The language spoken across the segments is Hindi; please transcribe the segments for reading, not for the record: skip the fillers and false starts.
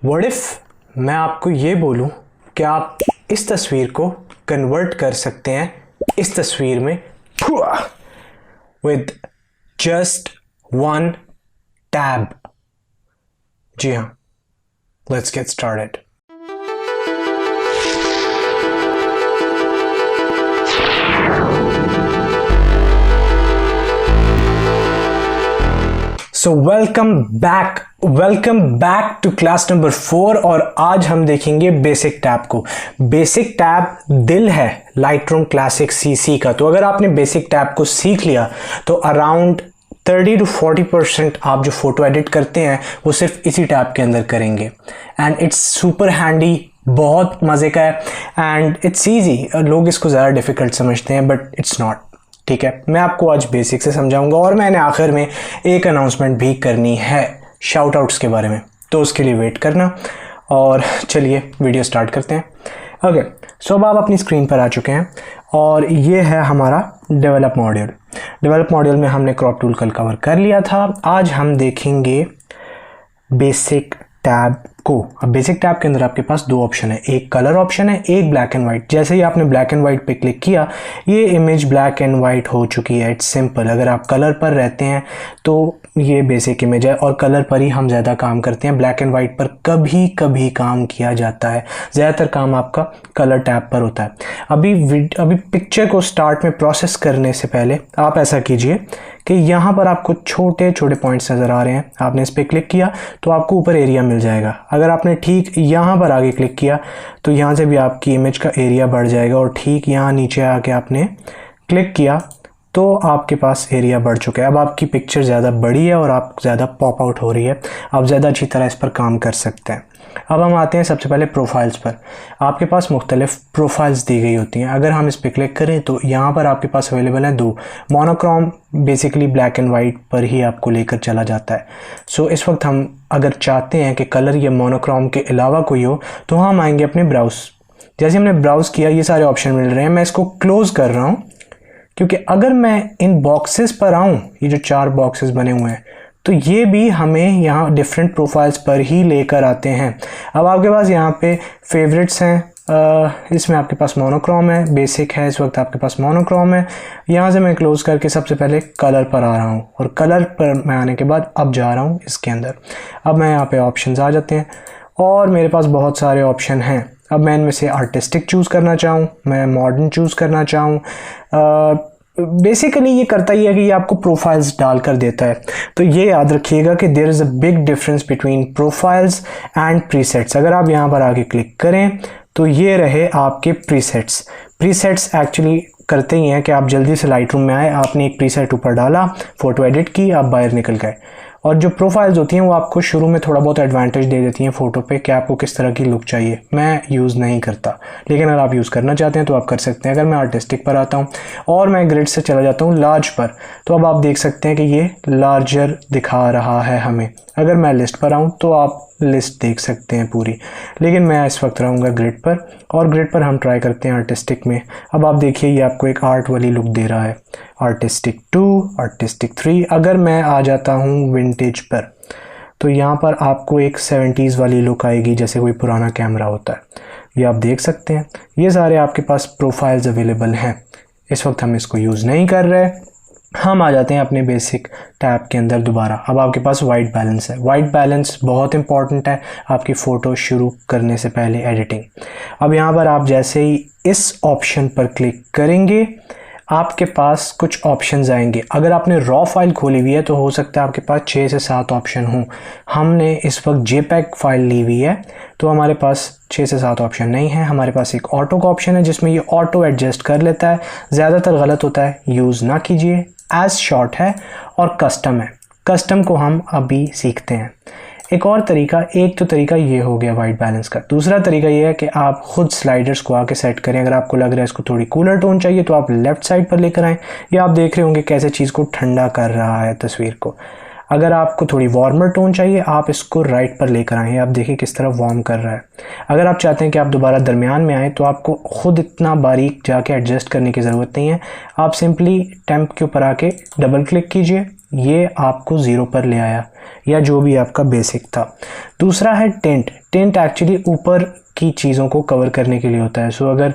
व्हाट इफ मैं आपको ये बोलूं कि आप इस तस्वीर को कन्वर्ट कर सकते हैं इस तस्वीर में विद जस्ट वन टैब। जी हाँ, let's get started. So welcome back to class number 4 और आज हम देखेंगे बेसिक टैब को। बेसिक टैब दिल है लाइटरूम क्लासिक सीसी का। तो अगर आपने बेसिक टैब को सीख लिया तो अराउंड 30 to 40% आप जो फोटो एडिट करते हैं वो सिर्फ इसी टैब के अंदर करेंगे। एंड इट्स सुपर हैंडी, बहुत मज़े का है एंड इट्स ईजी। लोग इसको ज़्यादा डिफ़िकल्ट समझते हैं बट इट्स नॉट। ठीक है, मैं आपको आज बेसिक से समझाऊंगा और मैंने आखिर में एक अनाउंसमेंट भी करनी है शाउट आउट्स के बारे में, तो उसके लिए वेट करना। और चलिए वीडियो स्टार्ट करते हैं। ओके, सो अब आप अपनी स्क्रीन पर आ चुके हैं और ये है हमारा डेवलप मॉड्यूल में हमने क्रॉप टूल कल कवर कर लिया था। आज हम देखेंगे बेसिक टैब को। अब बेसिक टैब के अंदर आपके पास दो ऑप्शन है, एक कलर ऑप्शन है, एक ब्लैक एंड वाइट। जैसे ही आपने ब्लैक एंड वाइट पे क्लिक किया ये इमेज ब्लैक एंड वाइट हो चुकी है। It's simple. अगर आप कलर पर रहते हैं तो ये बेसिक इमेज है और कलर पर ही हम ज़्यादा काम करते हैं। ब्लैक एंड वाइट पर कभी कभी काम किया जाता है, ज़्यादातर काम आपका कलर टैब पर होता है। अभी पिक्चर को स्टार्ट में प्रोसेस करने से पहले आप ऐसा कीजिए कि यहाँ पर आपको छोटे छोटे पॉइंट्स नज़र आ रहे हैं, आपने इस पर क्लिक किया तो आपको ऊपर एरिया मिल जाएगा। अगर आपने ठीक यहाँ पर आगे क्लिक किया तो यहाँ से भी आपकी इमेज का एरिया बढ़ जाएगा और ठीक यहाँ नीचे आके आपने क्लिक किया तो आपके पास एरिया बढ़ चुका है। अब आपकी पिक्चर ज़्यादा बड़ी है और आप ज़्यादा पॉप आउट हो रही है, आप ज़्यादा अच्छी तरह इस पर काम कर सकते हैं। अब हम आते हैं सबसे पहले प्रोफाइल्स पर। आपके पास मुख्तलिफ प्रोफाइल्स दी गई होती हैं। अगर हम इस पर क्लिक करें तो यहाँ पर आपके पास अवेलेबल है दो। Monochrome basically black and white पर ही आपको लेकर चला जाता है। सो इस वक्त हम अगर चाहते हैं कि कलर या मोनोक्रोम के अलावा कोई हो तो हम आएंगे अपने ब्राउज़। जैसे हमने ब्राउज़ किया ये सारे ऑप्शन मिल रहे हैं। मैं इसको क्लोज़ कर रहा हूँ क्योंकि अगर मैं इन बॉक्सेस पर आऊँ, ये जो 4 बॉक्सेस बने हुए हैं, तो ये भी हमें यहाँ डिफरेंट प्रोफाइल्स पर ही लेकर आते हैं। अब आपके पास यहाँ पे फेवरेट्स हैं, इसमें आपके पास मोनोक्रोम है, बेसिक है, इस वक्त आपके पास मोनोक्रोम है। यहाँ से मैं क्लोज़ करके सबसे पहले कलर पर आ रहा हूँ और कलर पर मैं आने के बाद अब जा रहा हूँ इसके अंदर। अब मैं यहाँ पे ऑप्शंस आ जाते हैं और मेरे पास बहुत सारे ऑप्शन हैं। अब मैं इनमें से आर्टिस्टिक चूज़ करना चाहूँ, मैं मॉडर्न चूज़ करना चाहूँ। बेसिकली ये करता ही है कि ये आपको प्रोफाइल्स डाल कर देता है। तो ये याद रखिएगा कि there is a big difference between profiles and presets. अगर आप यहाँ पर आके क्लिक करें तो ये रहे आपके प्रीसेट्स एक्चुअली करते ही हैं कि आप जल्दी से लाइटरूम में आए, आपने एक प्रीसेट ऊपर डाला, फ़ोटो एडिट की, आप बाहर निकल गए। और जो प्रोफाइल्स होती हैं वो आपको शुरू में थोड़ा बहुत एडवांटेज दे देती हैं फ़ोटो पे कि आपको किस तरह की लुक चाहिए। मैं यूज़ नहीं करता, लेकिन अगर आप यूज़ करना चाहते हैं तो आप कर सकते हैं। अगर मैं आर्टिस्टिक पर आता हूँ और मैं ग्रिड से चला जाता हूँ लार्ज पर, तो अब आप देख सकते हैं कि ये लार्जर दिखा रहा है हमें। अगर मैं लिस्ट पर आऊँ तो आप लिस्ट देख सकते हैं पूरी, लेकिन मैं इस वक्त रहूँगा ग्रिड पर और ग्रिड पर हम ट्राई करते हैं आर्टिस्टिक में। अब आप देखिए ये आपको एक आर्ट वाली लुक दे रहा है, आर्टिस्टिक 2, आर्टिस्टिक 3। अगर मैं आ जाता हूँ विंटेज पर तो यहाँ पर आपको एक 70s वाली लुक आएगी, जैसे कोई पुराना कैमरा होता है। ये आप देख सकते हैं। ये सारे आपके पास प्रोफाइल्स अवेलेबल हैं। इस वक्त हम इसको यूज़ नहीं कर रहे। हम आ जाते हैं अपने बेसिक टैब के अंदर दोबारा। अब आपके पास वाइट बैलेंस है। वाइट बैलेंस बहुत इंपॉर्टेंट है आपकी फ़ोटो शुरू करने से पहले एडिटिंग। अब यहाँ पर आप जैसे ही इस ऑप्शन पर क्लिक करेंगे आपके पास कुछ ऑप्शंस आएंगे। अगर आपने रॉ फाइल खोली हुई है तो हो सकता है आपके पास 6 से 7 ऑप्शन हों। हमने इस वक्त JPEG फाइल ली हुई है तो हमारे पास 6 से 7 ऑप्शन नहीं है। हमारे पास एक ऑटो का ऑप्शन है जिसमें ये ऑटो एडजस्ट कर लेता है। ज़्यादातर गलत होता है, यूज़ ना कीजिए। एज शॉर्ट है और कस्टम है। कस्टम को हम अभी सीखते हैं। एक और तरीका, एक तो तरीका ये हो गया वाइट बैलेंस का। दूसरा तरीका ये है कि आप खुद स्लाइडर्स को आके सेट करें। अगर आपको लग रहा है इसको थोड़ी कूलर टोन चाहिए तो आप लेफ़्ट साइड पर लेकर आएँ। या आप देख रहे होंगे कैसे चीज़ को ठंडा कर रहा है तस्वीर को। अगर आपको थोड़ी वार्मर टोन चाहिए आप इसको राइट पर लेकर आएँ। आप देखिए किस तरह वार्म कर रहा है। अगर आप चाहते हैं कि आप दोबारा दरमियान में आए तो आपको खुद इतना बारीक जाके एडजस्ट करने की ज़रूरत नहीं है। आप सिंपली टेम्प के ऊपर आके डबल क्लिक कीजिए, ये आपको 0 पर ले आया या जो भी आपका बेसिक था। दूसरा है टिंट। टिंट एक्चुअली ऊपर की चीज़ों को कवर करने के लिए होता है। सो अगर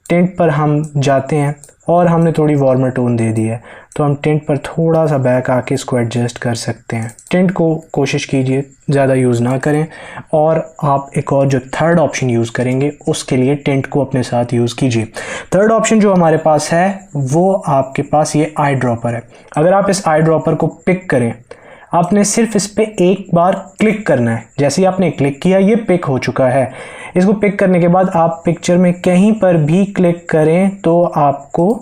टिंट पर हम जाते हैं और हमने थोड़ी वार्मर टोन दे दी है तो हम टिंट पर थोड़ा सा बैक आके इसको एडजस्ट कर सकते हैं। टिंट को कोशिश कीजिए ज़्यादा यूज़ ना करें, और आप एक और जो थर्ड ऑप्शन यूज़ करेंगे उसके लिए टिंट को अपने साथ यूज़ कीजिए। थर्ड ऑप्शन जो हमारे पास है वो आपके पास ये आई ड्रॉपर है। अगर आप इस आई ड्रॉपर को पिक करें, आपने सिर्फ इस पर एक बार क्लिक करना है। जैसे ही आपने क्लिक किया ये पिक हो चुका है। इसको पिक करने के बाद आप पिक्चर में कहीं पर भी क्लिक करें तो आपको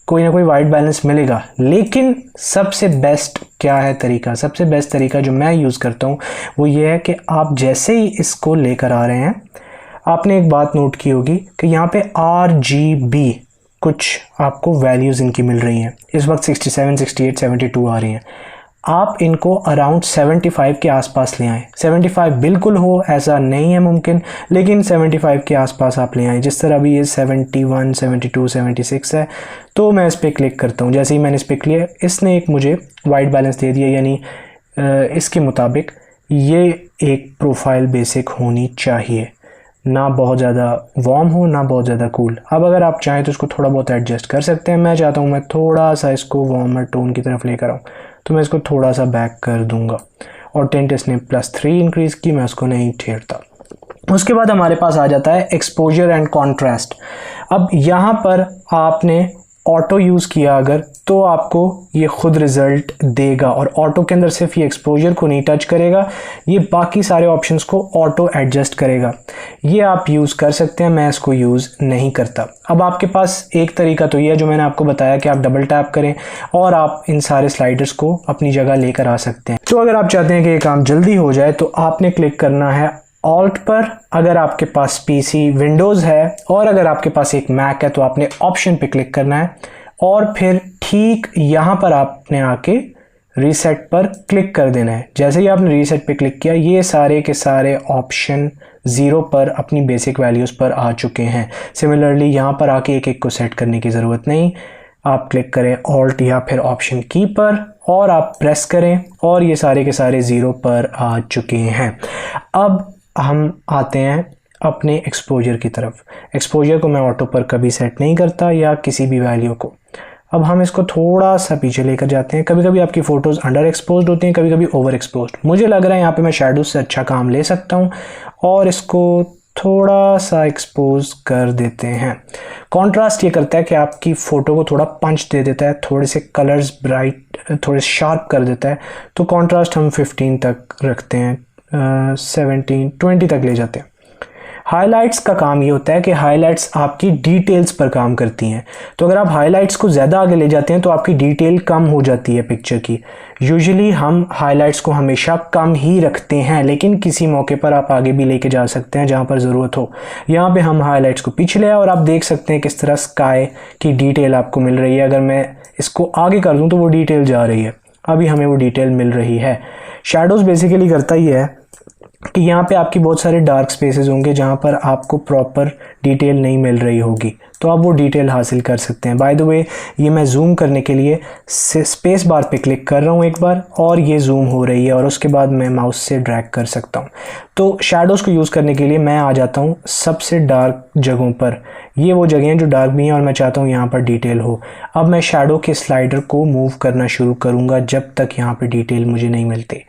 कोई ना कोई वाइट बैलेंस मिलेगा। लेकिन सबसे बेस्ट क्या है तरीका, सबसे बेस्ट तरीका जो मैं यूज़ करता हूँ वो ये है कि आप जैसे ही इसको लेकर आ रहे हैं, आपने एक बात नोट की होगी कि यहाँ पे RGB कुछ आपको वैल्यूज़ इनकी मिल रही हैं। इस वक्त 67, 68, 72 आ रही हैं। आप इनको अराउंड 75 के आसपास ले आएँ। 75 बिल्कुल हो ऐसा नहीं है मुमकिन, लेकिन 75 के आसपास आप ले आएँ। जिस तरह अभी ये 71, 72, 76 है, तो मैं इस पर क्लिक करता हूँ। जैसे ही मैंने इस पर क्लिक, इसने एक मुझे वाइट बैलेंस दे दिया, यानी इसके मुताबिक ये एक प्रोफाइल बेसिक होनी चाहिए, ना बहुत ज़्यादा वार्म हो ना बहुत ज़्यादा कूल। अब अगर आप चाहें तो इसको थोड़ा बहुत एडजस्ट कर सकते हैं। मैं चाहता हूँ मैं थोड़ा सा इसको वार्मर टोन की तरफ लेकर आऊँ, तो मैं इसको थोड़ा सा बैक कर दूंगा। और टिंट इसने +3 इंक्रीज़ की, मैं उसको नहीं छेड़ता। उसके बाद हमारे पास आ जाता है एक्सपोजर एंड कॉन्ट्रास्ट। अब यहाँ पर आपने ऑटो यूज़ किया अगर, तो आपको ये खुद रिज़ल्ट देगा। और ऑटो के अंदर सिर्फ ये एक्सपोजर को नहीं टच करेगा, ये बाकी सारे ऑप्शंस को ऑटो एडजस्ट करेगा। ये आप यूज़ कर सकते हैं, मैं इसको यूज़ नहीं करता। अब आपके पास एक तरीका तो ये है जो मैंने आपको बताया कि आप डबल टैप करें और आप इन सारे स्लाइडर्स को अपनी जगह लेकर आ सकते हैं। तो अगर आप चाहते हैं कि ये काम जल्दी हो जाए तो आपने क्लिक करना है ऑल्ट पर, अगर आपके पास पीसी विंडोज़ है, और अगर आपके पास एक मैक है तो आपने ऑप्शन पे क्लिक करना है, और फिर ठीक यहाँ पर आपने आके रीसेट पर क्लिक कर देना है। जैसे ही आपने रीसेट पे क्लिक किया, ये सारे के सारे ऑप्शन 0 पर अपनी बेसिक वैल्यूज़ पर आ चुके हैं। सिमिलरली यहाँ पर आके एक एक को सेट करने की ज़रूरत नहीं, आप क्लिक करें ऑल्ट या फिर ऑप्शन की पर और आप प्रेस करें और ये सारे के सारे 0 पर आ चुके हैं। अब हम आते हैं अपने एक्सपोजर की तरफ। एक्सपोजर को मैं ऑटो पर कभी सेट नहीं करता या किसी भी वैल्यू को। अब हम इसको थोड़ा सा पीछे लेकर जाते हैं। कभी कभी आपकी फ़ोटोज़ अंडर एक्सपोज्ड होती हैं, कभी कभी ओवर एक्सपोज्ड। मुझे लग रहा है यहाँ पे मैं शैडो से अच्छा काम ले सकता हूँ और इसको थोड़ा सा एक्सपोज कर देते हैं। कॉन्ट्रास्ट ये करता है कि आपकी फ़ोटो को थोड़ा पंच दे देता है, थोड़े से कलर्स ब्राइट, थोड़े शार्प कर देता है। तो कॉन्ट्रास्ट हम 15 तक रखते हैं, 17, 20 तक ले जाते हैं। हाइलाइट्स का काम ये होता है कि हाइलाइट्स आपकी डिटेल्स पर काम करती हैं। तो अगर आप हाइलाइट्स को ज़्यादा आगे ले जाते हैं तो आपकी डिटेल कम हो जाती है पिक्चर की। यूजुअली हम हाइलाइट्स को हमेशा कम ही रखते हैं, लेकिन किसी मौके पर आप आगे भी लेके जा सकते हैं जहाँ पर ज़रूरत हो। यहाँ पे हम हाइलाइट्स को पीछे ले आए और आप देख सकते हैं किस तरह स्काई की डिटेल आपको मिल रही है। अगर मैं इसको आगे कर दूँ तो वो डिटेल जा रही है, अभी हमें वो डिटेल मिल रही है। शैडोज़ बेसिकली करता ही है कि यहाँ पे आपकी बहुत सारे डार्क स्पेसेस होंगे जहाँ पर आपको प्रॉपर डिटेल नहीं मिल रही होगी, तो आप वो डिटेल हासिल कर सकते हैं। बाय द वे, ये मैं जूम करने के लिए स्पेस बार पे क्लिक कर रहा हूँ एक बार और ये जूम हो रही है, और उसके बाद मैं माउस से ड्रैग कर सकता हूँ। तो शैडोज़ को यूज़ करने के लिए मैं आ जाता हूँ सबसे डार्क जगहों पर। ये वो जगह हैं जो डार्क भी हैं और मैं चाहता हूँ यहाँ पर डिटेल हो। अब मैं शैडो के स्लाइडर को मूव करना शुरू करूँगा जब तक यहाँ पर डिटेल मुझे नहीं मिलती।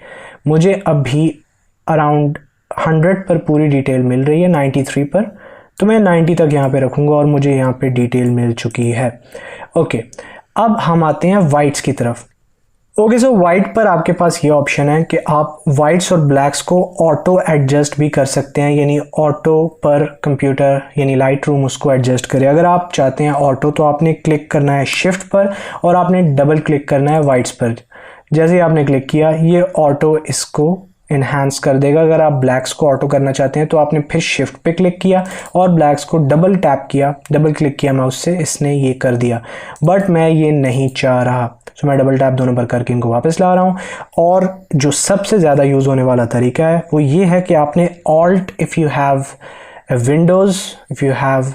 मुझे अभी अराउंड 100 पर पूरी डिटेल मिल रही है, 93 पर, तो मैं 90 तक यहाँ पे रखूँगा और मुझे यहाँ पे डिटेल मिल चुकी है। ओके, अब हम आते हैं वाइट्स की तरफ। ओके, सो वाइट पर आपके पास ये ऑप्शन है कि आप वाइट्स और ब्लैक्स को ऑटो एडजस्ट भी कर सकते हैं, यानी ऑटो पर कंप्यूटर यानी लाइट रूम उसको एडजस्ट करे। अगर आप चाहते हैं ऑटो तो आपने क्लिक करना है शिफ्ट पर और आपने डबल क्लिक करना है वाइट्स पर। जैसे ही आपने क्लिक किया ये ऑटो इसको इन्हांस कर देगा। अगर आप ब्लैक्स को ऑटो करना चाहते हैं तो आपने फिर शिफ्ट पे क्लिक किया और ब्लैक्स को डबल टैप किया, डबल क्लिक किया माउस से, इसने ये कर दिया। बट मैं ये नहीं चाह रहा, तो मैं डबल टैप दोनों पर करके इनको वापस ला रहा हूँ। और जो सबसे ज़्यादा यूज़ होने वाला तरीका है वो ये है कि आपने alt, if you have Windows, if you have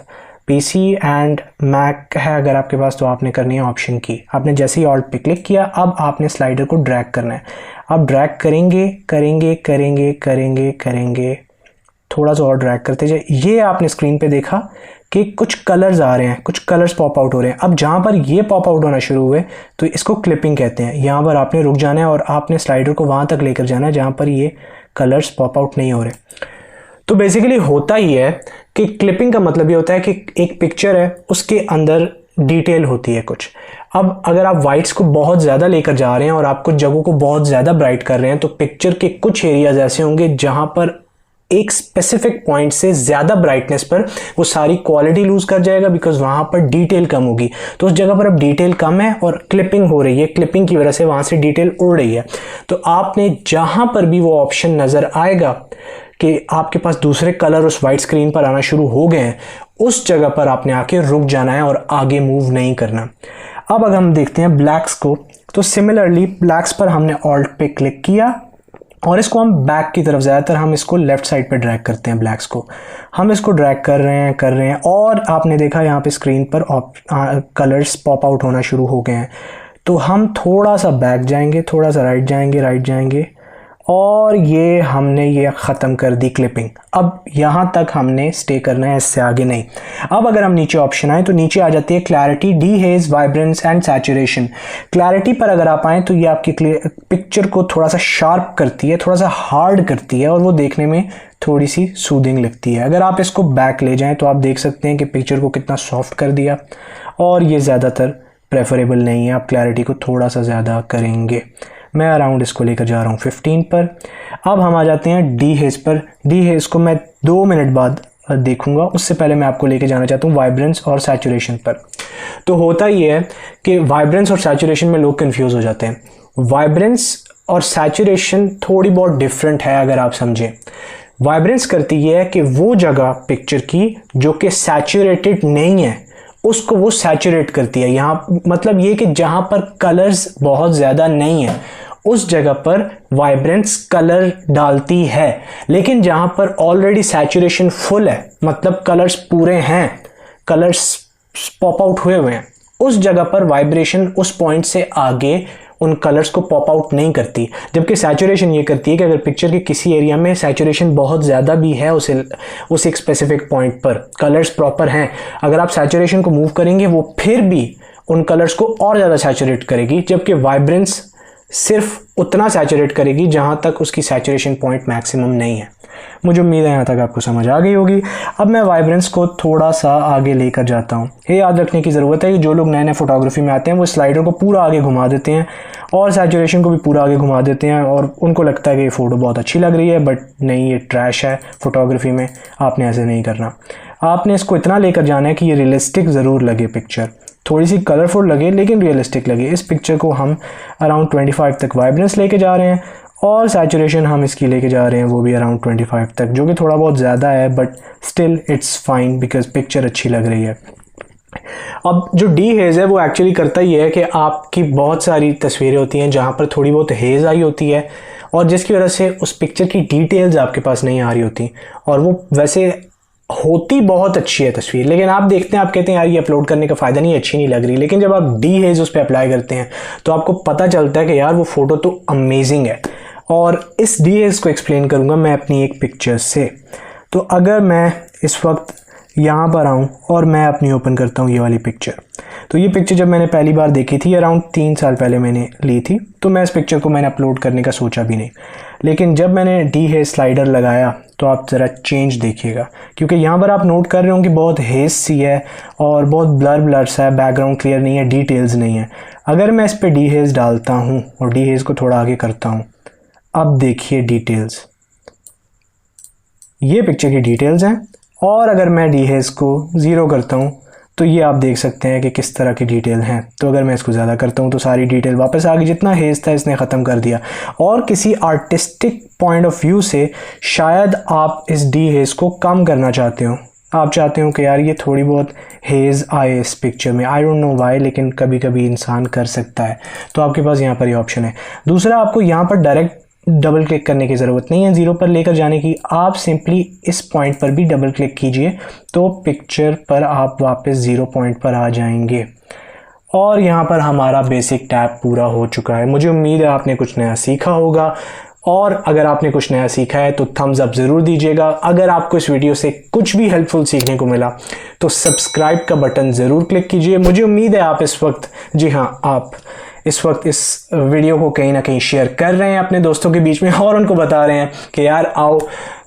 PC and Mac है अगर आपके पास, तो आपने करनी है ऑप्शन की। आपने जैसे ही ऑल्ट पे क्लिक किया, अब आपने स्लाइडर को ड्रैग करना है। आप ड्रैग करेंगे करेंगे करेंगे करेंगे करेंगे थोड़ा सा और ड्रैग करते जाए। ये आपने स्क्रीन पे देखा कि कुछ कलर्स आ रहे हैं, कुछ कलर्स पॉप आउट हो रहे हैं। अब जहाँ पर ये पॉप आउट होना शुरू हुए तो इसको क्लिपिंग कहते हैं। यहाँ पर आपने रुक जाना है और आपने स्लाइडर को वहाँ तक लेकर जाना है जहाँ पर ये कलर्स पॉप आउट नहीं हो रहे। तो बेसिकली होता ही है कि क्लिपिंग का मतलब ये होता है कि एक पिक्चर है, उसके अंदर डिटेल होती है कुछ। अब अगर आप वाइट्स को बहुत ज़्यादा लेकर जा रहे हैं और आप कुछ जगहों को बहुत ज़्यादा ब्राइट कर रहे हैं तो पिक्चर के कुछ एरियाज ऐसे होंगे जहाँ पर एक स्पेसिफिक पॉइंट से ज़्यादा ब्राइटनेस पर वो सारी क्वालिटी लूज कर जाएगा, बिकॉज वहाँ पर डिटेल कम होगी। तो उस जगह पर अब डिटेल कम है और क्लिपिंग हो रही है, क्लिपिंग की वजह से वहाँ से डिटेल उड़ रही है। तो आपने जहाँ पर भी वो ऑप्शन नज़र आएगा कि आपके पास दूसरे कलर उस वाइट स्क्रीन पर आना शुरू हो गए हैं, उस जगह पर आपने आके रुक जाना है और आगे मूव नहीं करना। अब अगर हम देखते हैं ब्लैक्स को, तो सिमिलरली ब्लैक्स पर हमने ऑल्ट पे क्लिक किया और इसको हम बैक की तरफ, ज़्यादातर हम इसको लेफ्ट साइड पे ड्रैग करते हैं। ब्लैक्स को हम इसको ड्रैग कर रहे हैं और आपने देखा यहाँ पे स्क्रीन पर कलर्स पॉप आउट होना शुरू हो गए हैं। तो हम थोड़ा सा बैक जाएंगे, थोड़ा सा राइट जाएंगे और ये हमने ये ख़त्म कर दी क्लिपिंग। अब यहाँ तक हमने स्टे करना है, इससे आगे नहीं। अब अगर हम नीचे ऑप्शन आए तो नीचे आ जाती है clarity, dehaze, vibrance and saturation. Clarity पर अगर आप आएँ तो ये आपकी पिक्चर को थोड़ा सा शार्प करती है, थोड़ा सा हार्ड करती है और वो देखने में थोड़ी सी सूदिंग लगती है। अगर आप इसको बैक ले जाएँ तो आप देख सकते हैं कि पिक्चर को कितना सॉफ्ट कर दिया और ये ज़्यादातर प्रेफरेबल नहीं है। आप क्लैरिटी को थोड़ा सा ज़्यादा करेंगे। मैं अराउंड इसको लेकर जा रहा हूँ 15 पर। अब हम आ जाते हैं डीहेज पर। डीहेज को मैं 2 मिनट बाद देखूंगा, उससे पहले मैं आपको लेकर जाना चाहता हूँ वाइब्रेंस और सैचुरेशन पर। तो होता ये है कि वाइब्रेंस और सैचुरेशन में लोग कंफ्यूज हो जाते हैं। वाइब्रेंस और सैचुरेशन थोड़ी बहुत डिफरेंट है अगर आप समझें। वाइब्रेंस करती ये है कि वो जगह पिक्चर की जो कि सैचुरेटेड नहीं है उसको वो सैचुरेट करती है। यहाँ मतलब ये कि जहाँ पर कलर्स बहुत ज़्यादा नहीं है उस जगह पर वाइब्रेंस कलर डालती है, लेकिन जहाँ पर ऑलरेडी सैचुरेशन फुल है, मतलब कलर्स पूरे हैं, कलर्स पॉप आउट हुए हैं, उस जगह पर वाइब्रेशन उस पॉइंट से आगे उन कलर्स को पॉप आउट नहीं करती। जबकि सैचुरेशन ये करती है कि अगर पिक्चर के किसी एरिया में सैचुरेशन बहुत ज़्यादा भी है उस एक स्पेसिफिक पॉइंट पर कलर्स प्रॉपर हैं, अगर आप सैचुरेशन को मूव करेंगे वो फिर भी उन कलर्स को और ज़्यादा सैचुरेट करेगी, जबकि वाइब्रेंस सिर्फ उतना सैचुरेट करेगी जहाँ तक उसकी सैचुरेशन पॉइंट मैक्सिमम नहीं है। मुझे उम्मीद है यहाँ तक आपको समझ आ गई होगी। अब मैं वाइब्रेंस को थोड़ा सा आगे लेकर जाता हूँ। ये याद रखने की ज़रूरत है कि जो लोग नए नए फोटोग्राफी में आते हैं वो स्लाइडर को पूरा आगे घुमा देते हैं और सैचुरेशन को भी पूरा आगे घुमा देते हैं और उनको लगता है कि ये फ़ोटो बहुत अच्छी लग रही है, बट नहीं, ये ट्रैश है फोटोग्राफी में। आपने ऐसे नहीं करना। आपने इसको इतना लेकर जाना है कि ये रियलिस्टिक ज़रूर लगे पिक्चर, थोड़ी सी कलरफुल लगे लेकिन रियलिस्टिक लगे। इस पिक्चर को हम अराउंड 25 तक वाइब्रेंस लेके जा रहे हैं और सैचुरेशन हम इसकी लेके जा रहे हैं वो भी अराउंड 25 तक, जो कि थोड़ा बहुत ज़्यादा है but still it's fine because picture अच्छी लग रही है। अब जो डी हेज़ है वो एक्चुअली करता ही है कि आपकी बहुत सारी तस्वीरें होती हैं जहाँ पर थोड़ी बहुत हेज़ आई होती है और जिसकी वजह से उस पिक्चर की डिटेल्स आपके पास नहीं आ रही होती और वो वैसे होती बहुत अच्छी है तस्वीर, लेकिन आप देखते हैं, आप कहते हैं यार ये अपलोड करने का फ़ायदा नहीं है, अच्छी नहीं लग रही। लेकिन जब आप डी हेज़ उस पर अप्लाई करते हैं तो आपको पता चलता है कि यार वो फ़ोटो तो अमेजिंग है। और इस डी हेज़ को एक्सप्लेन करूँगा मैं अपनी एक पिक्चर से। तो अगर मैं इस वक्त यहाँ पर आऊँ और मैं अपनी ओपन करता हूँ ये वाली पिक्चर, तो ये पिक्चर जब मैंने पहली बार देखी थी अराउंड 3 साल पहले मैंने ली थी, तो मैं इस पिक्चर को मैंने अपलोड करने का सोचा भी नहीं। लेकिन जब मैंने डी हेज़ स्लाइडर लगाया तो आप ज़रा चेंज देखिएगा, क्योंकि यहाँ पर आप नोट कर रहे हो कि बहुत हेज़ सी है और बहुत ब्लर सा है, बैकग्राउंड क्लियर नहीं है, डिटेल्स नहीं है। अगर मैं इस पर डी हेज़ डालता हूँ और डी हेज़ को थोड़ा आगे करता हूँ, अब देखिए डिटेल्स, ये पिक्चर की डिटेल्स हैं। और अगर मैं डी हेज़ को 0 करता हूँ तो ये आप देख सकते हैं कि किस तरह की डिटेल हैं। तो अगर मैं इसको ज़्यादा करता हूँ तो सारी डिटेल वापस आ गई, जितना हेज़ था इसने ख़त्म कर दिया। और किसी आर्टिस्टिक पॉइंट ऑफ व्यू से शायद आप इस डी हेज़ को कम करना चाहते हो, आप चाहते हो कि यार ये थोड़ी बहुत हेज़ आए इस पिक्चर में, आई डोंट नो वाई, लेकिन कभी कभी इंसान कर सकता है। तो आपके पास यहाँ पर ये ऑप्शन है। दूसरा, आपको यहाँ पर डायरेक्ट डबल क्लिक करने की ज़रूरत नहीं है 0 पर लेकर जाने की, आप सिंपली इस पॉइंट पर भी डबल क्लिक कीजिए तो पिक्चर पर आप वापस 0 पॉइंट पर आ जाएंगे। और यहाँ पर हमारा बेसिक टैब पूरा हो चुका है। मुझे उम्मीद है आपने कुछ नया सीखा होगा। और अगर आपने कुछ नया सीखा है तो थम्स अप ज़रूर दीजिएगा। अगर आपको इस वीडियो से कुछ भी हेल्पफुल सीखने को मिला तो सब्सक्राइब का बटन ज़रूर क्लिक कीजिए। मुझे उम्मीद है आप इस वक्त, जी हाँ, आप इस वक्त इस वीडियो को कहीं ना कहीं शेयर कर रहे हैं अपने दोस्तों के बीच में और उनको बता रहे हैं कि यार आओ,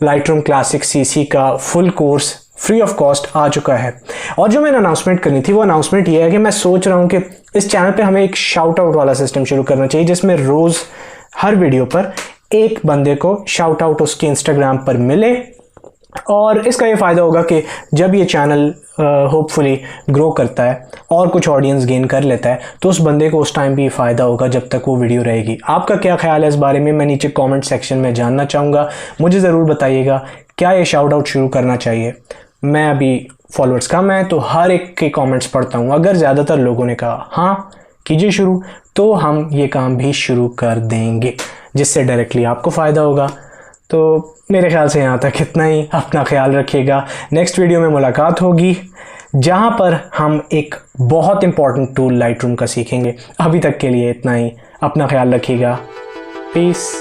लाइटरूम क्लासिक सीसी का full course free of cost आ चुका है। और जो मैंने अनाउंसमेंट करनी थी वो अनाउंसमेंट ये है कि मैं सोच रहा हूँ कि इस चैनल पे हमें एक शाउट आउट वाला सिस्टम शुरू करना चाहिए, जिसमें रोज़ हर वीडियो पर एक बंदे को शाउट आउट उसके इंस्टाग्राम पर मिले। और इसका ये फ़ायदा होगा कि जब ये चैनल होपफुली ग्रो करता है और कुछ ऑडियंस गेन कर लेता है तो उस बंदे को उस टाइम भी फ़ायदा होगा जब तक वो वीडियो रहेगी। आपका क्या ख्याल है इस बारे में, मैं नीचे कमेंट सेक्शन में जानना चाहूँगा। मुझे ज़रूर बताइएगा क्या ये शाउट आउट शुरू करना चाहिए। मैं अभी फॉलोअर्स कम है तो हर एक के कमेंट्स पढ़ता हूँ। अगर ज़्यादातर लोगों ने कहा हाँ कीजिए शुरू तो हम ये काम भी शुरू कर देंगे, जिससे डायरेक्टली आपको फ़ायदा होगा। तो मेरे ख्याल से यहाँ तक इतना ही। अपना ख्याल रखिएगा। नेक्स्ट वीडियो में मुलाकात होगी जहाँ पर हम एक बहुत इंपॉर्टेंट टूल लाइटरूम का सीखेंगे। अभी तक के लिए इतना ही। अपना ख्याल रखिएगा। पीस।